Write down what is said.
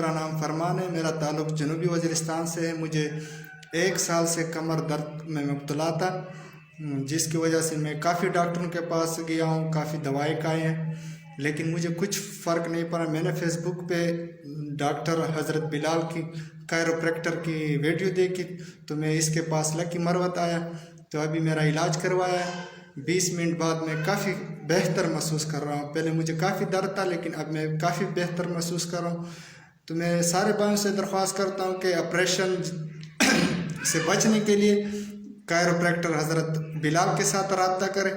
मेरा नाम फरमान है। मेरा ताल्लुक़ जनूबी वज़ीरिस्तान से है। मुझे 1 साल से कमर दर्द में मुब्तला था, जिसकी वजह से मैं काफ़ी डॉक्टरों के पास गया हूँ, काफ़ी दवाई खाए हैं, लेकिन मुझे कुछ फ़र्क नहीं पड़ा। मैंने फेसबुक पे डॉक्टर हज़रत बिलाल की कायरोप्रैक्टर की वीडियो देखी, तो मैं इसके पास लकी मरवत आया, तो अभी मेरा इलाज करवाया है। 20 मिनट बाद मैं काफ़ी बेहतर महसूस कर रहा हूँ। पहले मुझे काफ़ी दर्द था, लेकिन अब मैं काफ़ी बेहतर महसूस कर रहा हूँ। तो मैं सारे भाइयों से दरख्वास्त करता हूँ कि ऑपरेशन से बचने के लिए कायरोप्रैक्टर हज़रत बिलाल के साथ रब्ता करें।